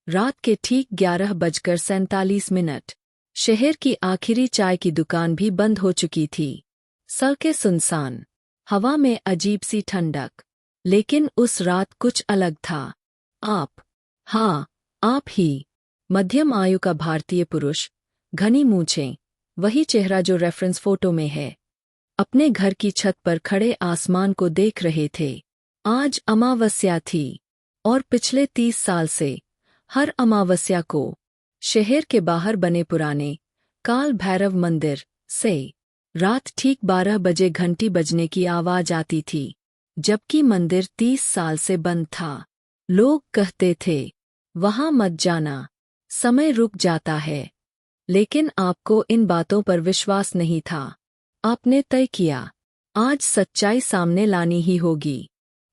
रात के ठीक 11:47। शहर की आखिरी चाय की दुकान भी बंद हो चुकी थी। सड़कें सुनसान, हवा में अजीब सी ठंडक। लेकिन उस रात कुछ अलग था। आप, हाँ, आप ही, मध्यम आयु का भारतीय पुरुष, घनी मूंछें, वही चेहरा जो रेफरेंस फोटो में है, अपने घर की छत पर खड़े आसमान को देख रहे थे। आज अमावस्या थी, और पिछले 30 साल से हर अमावस्या को शहर के बाहर बने पुराने काल भैरव मंदिर से रात ठीक 12 बजे घंटी बजने की आवाज आती थी, जबकि मंदिर 30 साल से बंद था। लोग कहते थे, वहां मत जाना, समय रुक जाता है। लेकिन आपको इन बातों पर विश्वास नहीं था। आपने तय किया, आज सच्चाई सामने लानी ही होगी।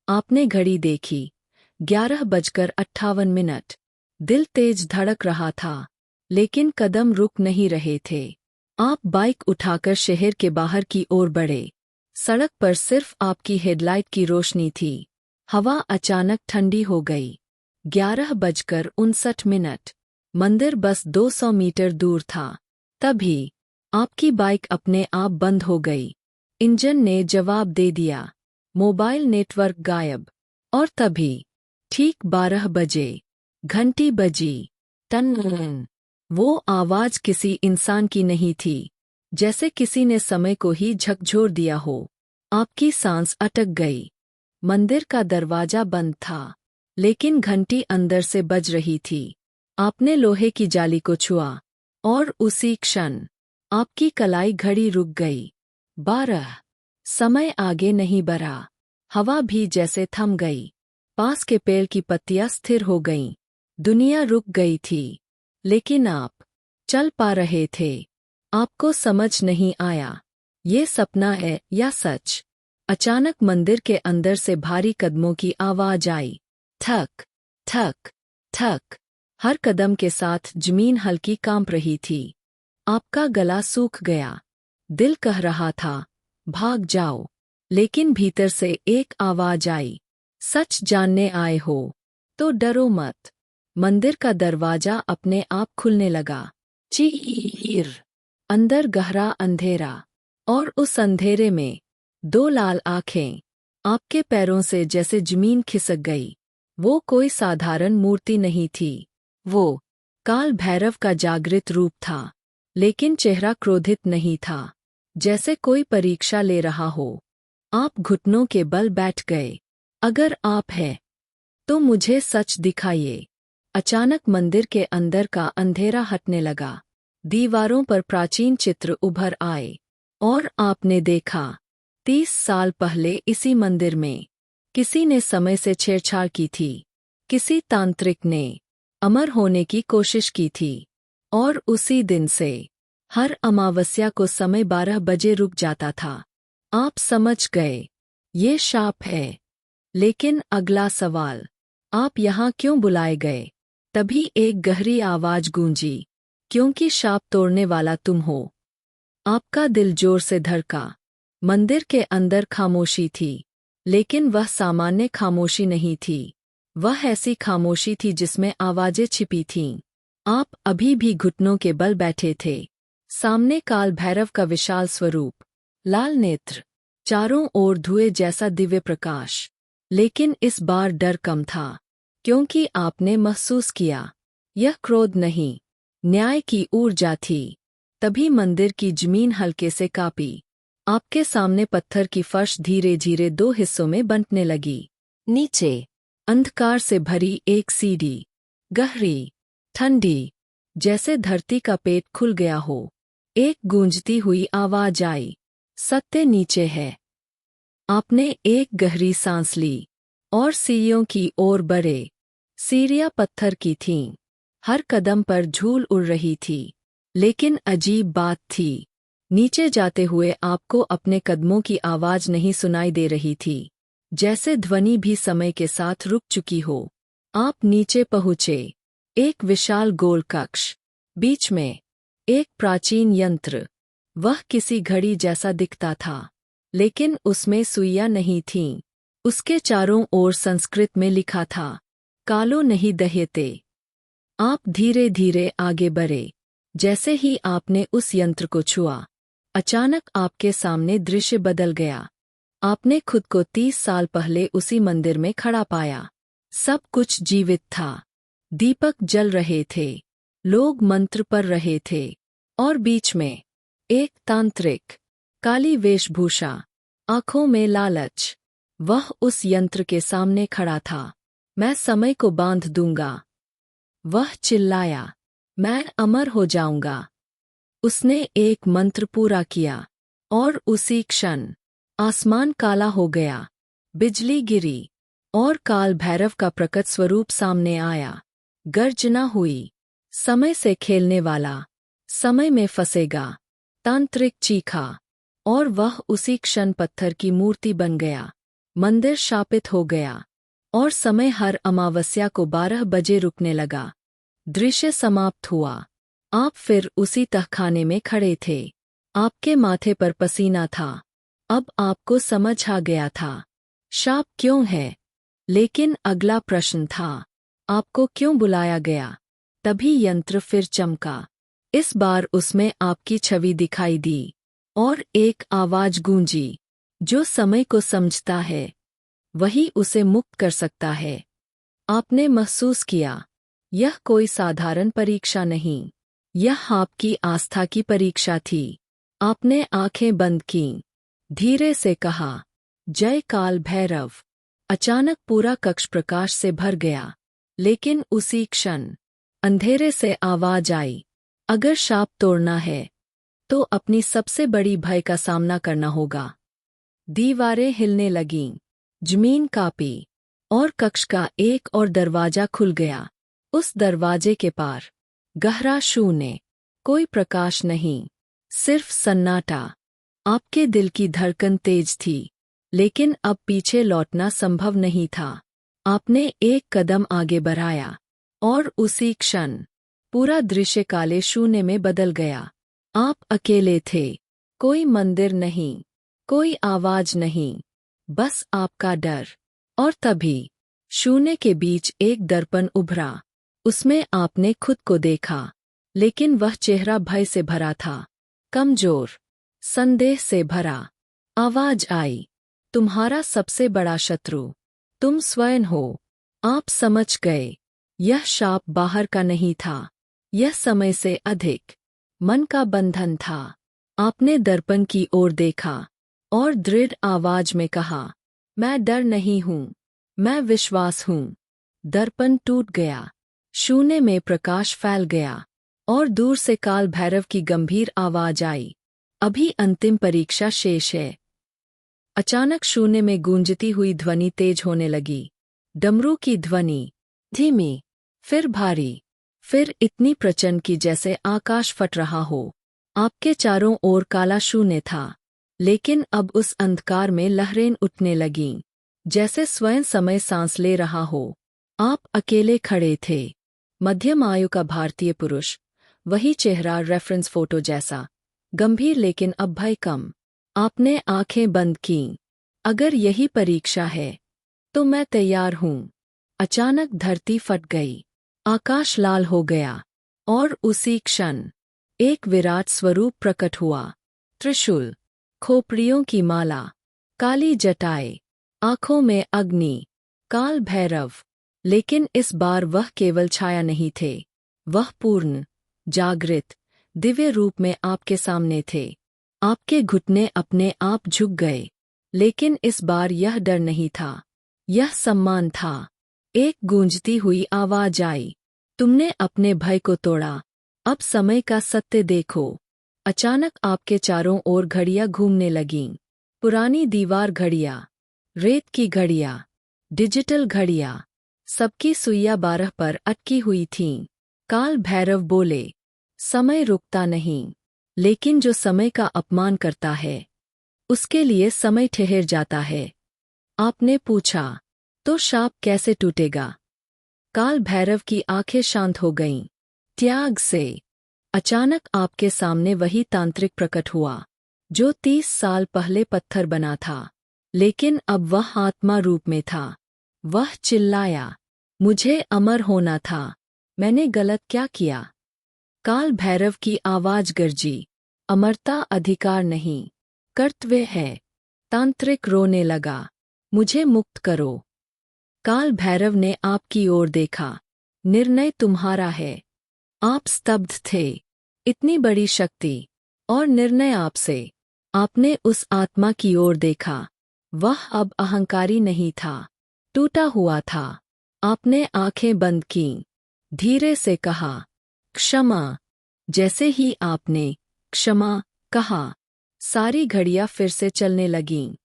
आपने घड़ी देखी, 11:58। दिल तेज धड़क रहा था, लेकिन कदम रुक नहीं रहे थे। आप बाइक उठाकर शहर के बाहर की ओर बढ़े। सड़क पर सिर्फ आपकी हेडलाइट की रोशनी थी। हवा अचानक ठंडी हो गई। 11:59। मंदिर बस 200 मीटर दूर था। तभी आपकी बाइक अपने आप बंद हो गई। इंजन ने जवाब दे दिया, मोबाइल नेटवर्क गायब। और तभी ठीक 12 बजे घंटी बजी। टन। वो आवाज किसी इंसान की नहीं थी, जैसे किसी ने समय को ही झकझोर दिया हो। आपकी सांस अटक गई। मंदिर का दरवाजा बंद था, लेकिन घंटी अंदर से बज रही थी। आपने लोहे की जाली को छुआ, और उसी क्षण आपकी कलाई घड़ी रुक गई। 12। समय आगे नहीं बढ़ा। हवा भी जैसे थम गई। पास के पेड़ की पत्तियां स्थिर हो गईं। दुनिया रुक गई थी। लेकिन आप चल पा रहे थे। आपको समझ नहीं आया, ये सपना है या सच। अचानक मंदिर के अंदर से भारी कदमों की आवाज आई। ठक, ठक, ठक। हर कदम के साथ जमीन हल्की कांप रही थी। आपका गला सूख गया। दिल कह रहा था, भाग जाओ। लेकिन भीतर से एक आवाज आई, सच जानने आए हो तो डरो मत। मंदिर का दरवाजा अपने आप खुलने लगा। चीर। अंदर गहरा अंधेरा, और उस अंधेरे में 2 लाल आंखें, आपके पैरों से जैसे जमीन खिसक गई। वो कोई साधारण मूर्ति नहीं थी। वो काल भैरव का जागृत रूप था। लेकिन चेहरा क्रोधित नहीं था, जैसे कोई परीक्षा ले रहा हो। आप घुटनों के बल बैठ गए। अगर आप हैं, तो मुझे सच दिखाइए। अचानक मंदिर के अंदर का अंधेरा हटने लगा। दीवारों पर प्राचीन चित्र उभर आए। और आपने देखा, 30 साल पहले इसी मंदिर में किसी ने समय से छेड़छाड़ की थी। किसी तांत्रिक ने अमर होने की कोशिश की थी। और उसी दिन से हर अमावस्या को समय 12 बजे रुक जाता था। आप समझ गए, ये शाप है। लेकिन अगला सवाल, आप यहाँ क्यों बुलाए गए? तभी एक गहरी आवाज गूंजी, क्योंकि शाप तोड़ने वाला तुम हो। आपका दिल जोर से धड़का। मंदिर के अंदर खामोशी थी, लेकिन वह सामान्य खामोशी नहीं थी। वह ऐसी खामोशी थी जिसमें आवाजें छिपी थीं। आप अभी भी घुटनों के बल बैठे थे। सामने काल भैरव का विशाल स्वरूप, लाल नेत्र, चारों ओर धुएं जैसा दिव्य प्रकाश। लेकिन इस बार डर कम था, क्योंकि आपने महसूस किया, यह क्रोध नहीं, न्याय की ऊर्जा थी। तभी मंदिर की जमीन हल्के से कांपी। आपके सामने पत्थर की फर्श धीरे धीरे 2 हिस्सों में बंटने लगी। नीचे अंधकार से भरी एक सीढ़ी, गहरी, ठंडी, जैसे धरती का पेट खुल गया हो। एक गूंजती हुई आवाज आई, सत्य नीचे है। आपने एक गहरी सांस ली, और सीढ़ियों की ओर बढ़े। सीढ़ियां पत्थर की थीं। हर कदम पर झूल उड़ रही थी। लेकिन अजीब बात थी, नीचे जाते हुए आपको अपने कदमों की आवाज नहीं सुनाई दे रही थी, जैसे ध्वनि भी समय के साथ रुक चुकी हो। आप नीचे पहुँचे। एक विशाल गोल कक्ष, बीच में एक प्राचीन यंत्र। वह किसी घड़ी जैसा दिखता था, लेकिन उसमें सुइयां नहीं थीं। उसके चारों ओर संस्कृत में लिखा था, कालो नहीं दह्यते। आप धीरे धीरे आगे बढ़े। जैसे ही आपने उस यंत्र को छुआ, अचानक आपके सामने दृश्य बदल गया। आपने खुद को 30 साल पहले उसी मंदिर में खड़ा पाया। सब कुछ जीवित था। दीपक जल रहे थे, लोग मंत्र पढ़ रहे थे, और बीच में एक तांत्रिक, काली वेशभूषा, आंखों में लालच। वह उस यंत्र के सामने खड़ा था। मैं समय को बांध दूंगा, वह चिल्लाया। मैं अमर हो जाऊंगा। उसने एक मंत्र पूरा किया, और उसी क्षण आसमान काला हो गया, बिजली गिरी, और काल भैरव का प्रकट स्वरूप सामने आया। गर्जना हुई, समय से खेलने वाला समय में फंसेगा। तांत्रिक चीखा, और वह उसी क्षण पत्थर की मूर्ति बन गया। मंदिर शापित हो गया, और समय हर अमावस्या को 12 बजे रुकने लगा। दृश्य समाप्त हुआ। आप फिर उसी तहखाने में खड़े थे। आपके माथे पर पसीना था। अब आपको समझ आ गया था, शाप क्यों है। लेकिन अगला प्रश्न था, आपको क्यों बुलाया गया। तभी यंत्र फिर चमका। इस बार उसमें आपकी छवि दिखाई दी, और एक आवाज गूंजी, जो समय को समझता है वही उसे मुक्त कर सकता है। आपने महसूस किया, यह कोई साधारण परीक्षा नहीं, यह आपकी आस्था की परीक्षा थी। आपने आंखें बंद कीं, धीरे से कहा, जय काल भैरव। अचानक पूरा कक्ष प्रकाश से भर गया। लेकिन उसी क्षण अंधेरे से आवाज आई, अगर शाप तोड़ना है तो अपनी सबसे बड़ी भय का सामना करना होगा। दीवारें हिलने लगीं, जमीन कांपी, और कक्ष का एक और दरवाजा खुल गया। उस दरवाजे के पार गहरा शून्य, कोई प्रकाश नहीं, सिर्फ सन्नाटा। आपके दिल की धड़कन तेज थी, लेकिन अब पीछे लौटना संभव नहीं था। आपने एक कदम आगे बढ़ाया, और उसी क्षण पूरा दृश्य काले शून्य में बदल गया। आप अकेले थे, कोई मंदिर नहीं, कोई आवाज नहीं, बस आपका डर। और तभी शून्य के बीच एक दर्पण उभरा। उसमें आपने खुद को देखा, लेकिन वह चेहरा भय से भरा था, कमजोर, संदेह से भरा। आवाज आई, तुम्हारा सबसे बड़ा शत्रु तुम स्वयं हो। आप समझ गए, यह शाप बाहर का नहीं था, यह समय से अधिक मन का बंधन था। आपने दर्पण की ओर देखा, और दृढ़ आवाज में कहा, मैं डर नहीं हूँ, मैं विश्वास हूँ। दर्पण टूट गया, शून्य में प्रकाश फैल गया, और दूर से काल भैरव की गंभीर आवाज आई, अभी अंतिम परीक्षा शेष है। अचानक शून्य में गूंजती हुई ध्वनि तेज होने लगी। डमरू की ध्वनि, धीमी, फिर भारी, फिर इतनी प्रचंड कि जैसे आकाश फट रहा हो। आपके चारों ओर काला शून्य था, लेकिन अब उस अंधकार में लहरें उठने लगीं, जैसे स्वयं समय सांस ले रहा हो। आप अकेले खड़े थे, मध्यम आयु का भारतीय पुरुष, वही चेहरा रेफरेंस फोटो जैसा, गंभीर लेकिन अब भय कम। आपने आंखें बंद कीं। अगर यही परीक्षा है, तो मैं तैयार हूँ। अचानक धरती फट गई, आकाश लाल हो गया, और उसी क्षण एक विराट स्वरूप प्रकट हुआ। त्रिशूल, खोपड़ियों की माला, काली जटाएं, आंखों में अग्नि, काल भैरव। लेकिन इस बार वह केवल छाया नहीं थे, वह पूर्ण, जागृत, दिव्य रूप में आपके सामने थे। आपके घुटने अपने आप झुक गए, लेकिन इस बार यह डर नहीं था, यह सम्मान था। एक गूंजती हुई आवाज आई, तुमने अपने भय को तोड़ा, अब समय का सत्य देखो। अचानक आपके चारों ओर घड़ियां घूमने लगीं, पुरानी दीवार घड़ियां, रेत की घड़ियां, डिजिटल घड़ियां, सबकी सुइयां 12 पर अटकी हुई थीं। काल भैरव बोले, समय रुकता नहीं, लेकिन जो समय का अपमान करता है, उसके लिए समय ठहर जाता है। आपने पूछा, तो शाप कैसे टूटेगा। काल भैरव की आंखें शांत हो गईं, त्याग से। अचानक आपके सामने वही तांत्रिक प्रकट हुआ, जो 30 साल पहले पत्थर बना था, लेकिन अब वह आत्मा रूप में था। वह चिल्लाया, मुझे अमर होना था, मैंने गलत क्या किया? काल भैरव की आवाज गरजी। अमरता अधिकार नहीं, कर्तव्य है। तांत्रिक रोने लगा। मुझे मुक्त करो। काल भैरव ने आपकी ओर देखा। निर्णय तुम्हारा है। आप स्तब्ध थे। इतनी बड़ी शक्ति और निर्णय आपसे। आपने उस आत्मा की ओर देखा। वह अब अहंकारी नहीं था, टूटा हुआ था। आपने आंखें बंद कीं। धीरे से कहा, क्षमा। जैसे ही आपने क्षमा कहा, सारी घड़ियां फिर से चलने लगीं।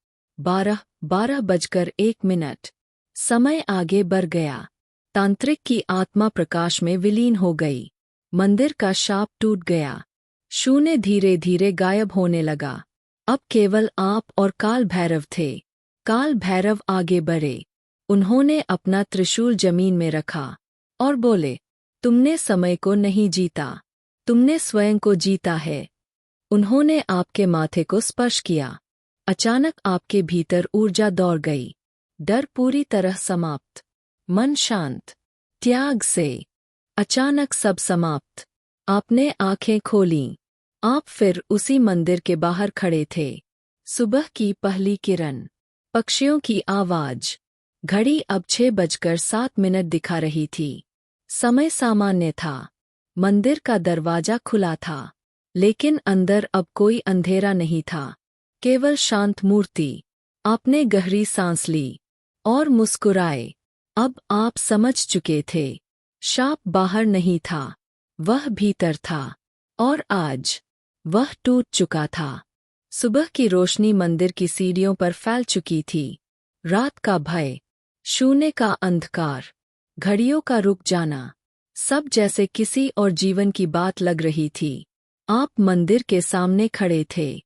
12:12 समय आगे बढ़ गया। तांत्रिक की आत्मा प्रकाश में विलीन हो गई। मंदिर का शाप टूट गया। शून्य धीरे धीरे गायब होने लगा। अब केवल आप और काल भैरव थे। काल भैरव आगे बढ़े। उन्होंने अपना त्रिशूल जमीन में रखा और बोले, तुमने समय को नहीं जीता, तुमने स्वयं को जीता है। उन्होंने आपके माथे को स्पर्श किया। अचानक आपके भीतर ऊर्जा दौड़ गई। डर पूरी तरह समाप्त। मन शांत। त्याग से अचानक सब समाप्त। आपने आंखें खोलीं। आप फिर उसी मंदिर के बाहर खड़े थे। सुबह की पहली किरण, पक्षियों की आवाज। घड़ी अब 6:07 दिखा रही थी। समय सामान्य था। मंदिर का दरवाजा खुला था, लेकिन अंदर अब कोई अंधेरा नहीं था, केवल शांत मूर्ति। आपने गहरी सांस ली और मुस्कुराए। अब आप समझ चुके थे। शाप बाहर नहीं था, वह भीतर था। और आज वह टूट चुका था। सुबह की रोशनी मंदिर की सीढ़ियों पर फैल चुकी थी। रात का भय, शून्य का अंधकार, घड़ियों का रुक जाना, सब जैसे किसी और जीवन की बात लग रही थी। आप मंदिर के सामने खड़े थे।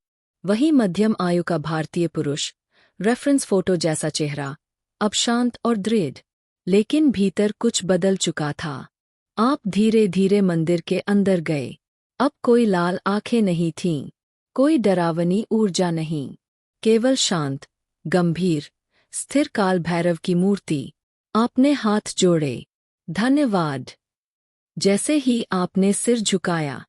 वही मध्यम आयु का भारतीय पुरुष, रेफरेंस फोटो जैसा चेहरा, अब शांत और दृढ़। लेकिन भीतर कुछ बदल चुका था। आप धीरे धीरे मंदिर के अंदर गए। अब कोई लाल आंखें नहीं थीं, कोई डरावनी ऊर्जा नहीं, केवल शांत, गंभीर, स्थिर काल भैरव की मूर्ति। आपने हाथ जोड़े। धन्यवाद। जैसे ही आपने सिर झुकाया,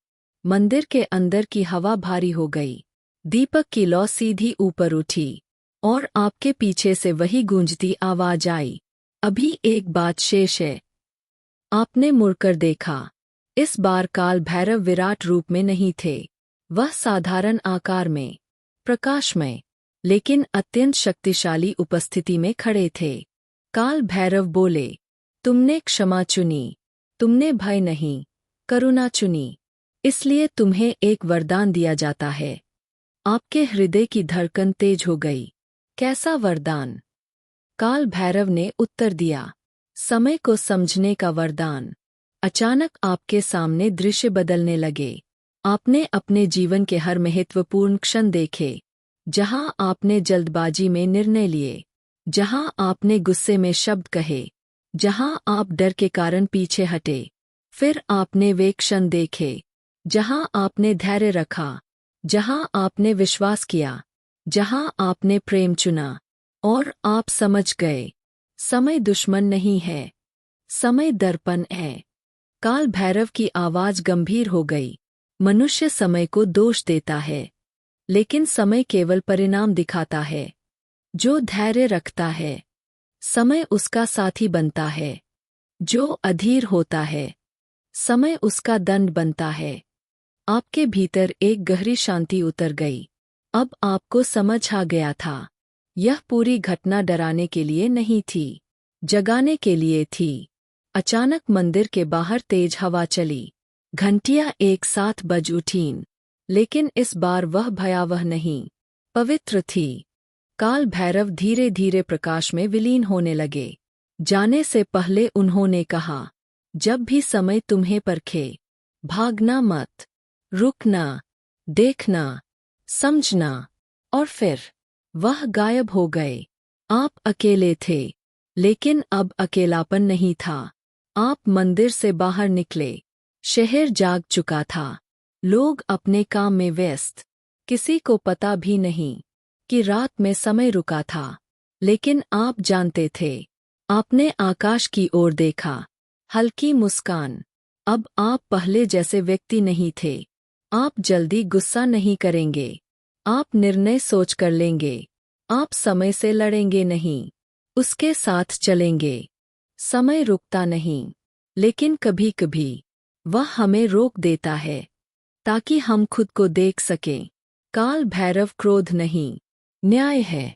मंदिर के अंदर की हवा भारी हो गई। दीपक की लौ सीधी ऊपर उठी और आपके पीछे से वही गूंजती आवाज आई, अभी एक बात शेष है। आपने मुड़कर देखा। इस बार काल भैरव विराट रूप में नहीं थे। वह साधारण आकार में, प्रकाश में, लेकिन अत्यंत शक्तिशाली उपस्थिति में खड़े थे। काल भैरव बोले, तुमने क्षमा चुनी, तुमने भय नहीं, करुणा चुनी। इसलिए तुम्हें एक वरदान दिया जाता है। आपके हृदय की धड़कन तेज हो गई। कैसा वरदान? काल भैरव ने उत्तर दिया, समय को समझने का वरदान। अचानक आपके सामने दृश्य बदलने लगे। आपने अपने जीवन के हर महत्वपूर्ण क्षण देखे, जहां आपने जल्दबाजी में निर्णय लिए, जहां आपने गुस्से में शब्द कहे, जहां आप डर के कारण पीछे हटे। फिर आपने वे क्षण देखे जहां आपने धैर्य रखा, जहां आपने विश्वास किया, जहां आपने प्रेम चुना। और आप समझ गए, समय दुश्मन नहीं है, समय दर्पण है। काल भैरव की आवाज गंभीर हो गई। मनुष्य समय को दोष देता है, लेकिन समय केवल परिणाम दिखाता है। जो धैर्य रखता है, समय उसका साथी बनता है। जो अधीर होता है, समय उसका दंड बनता है। आपके भीतर एक गहरी शांति उतर गई। अब आपको समझ आ गया था, यह पूरी घटना डराने के लिए नहीं थी, जगाने के लिए थी। अचानक मंदिर के बाहर तेज हवा चली। घंटियां एक साथ बज उठीं, लेकिन इस बार वह भयावह नहीं, पवित्र थी। काल भैरव धीरे धीरे प्रकाश में विलीन होने लगे। जाने से पहले उन्होंने कहा, जब भी समय तुम्हें परखे, भागना मत, रुकना, देखना, समझना। और फिर वह गायब हो गए। आप अकेले थे, लेकिन अब अकेलापन नहीं था। आप मंदिर से बाहर निकले। शहर जाग चुका था। लोग अपने काम में व्यस्त। किसी को पता भी नहीं कि रात में समय रुका था। लेकिन आप जानते थे। आपने आकाश की ओर देखा। हल्की मुस्कान, अब आप पहले जैसे व्यक्ति नहीं थे। आप जल्दी गुस्सा नहीं करेंगे। आप निर्णय सोच कर लेंगे। आप समय से लड़ेंगे नहीं, उसके साथ चलेंगे। समय रुकता नहीं, लेकिन कभी कभी वह हमें रोक देता है ताकि हम खुद को देख सकें। काल भैरव क्रोध नहीं, न्याय है।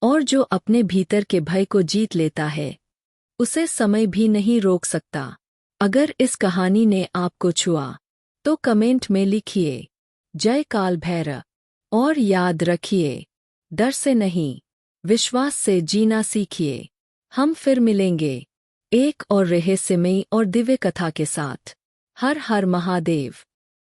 और जो अपने भीतर के भय को जीत लेता है, उसे समय भी नहीं रोक सकता। अगर इस कहानी ने आपको छुआ तो कमेंट में लिखिए जय काल भैरव। और याद रखिए, डर से नहीं, विश्वास से जीना सीखिए। हम फिर मिलेंगे एक और रहस्यमयी और दिव्य कथा के साथ। हर हर महादेव।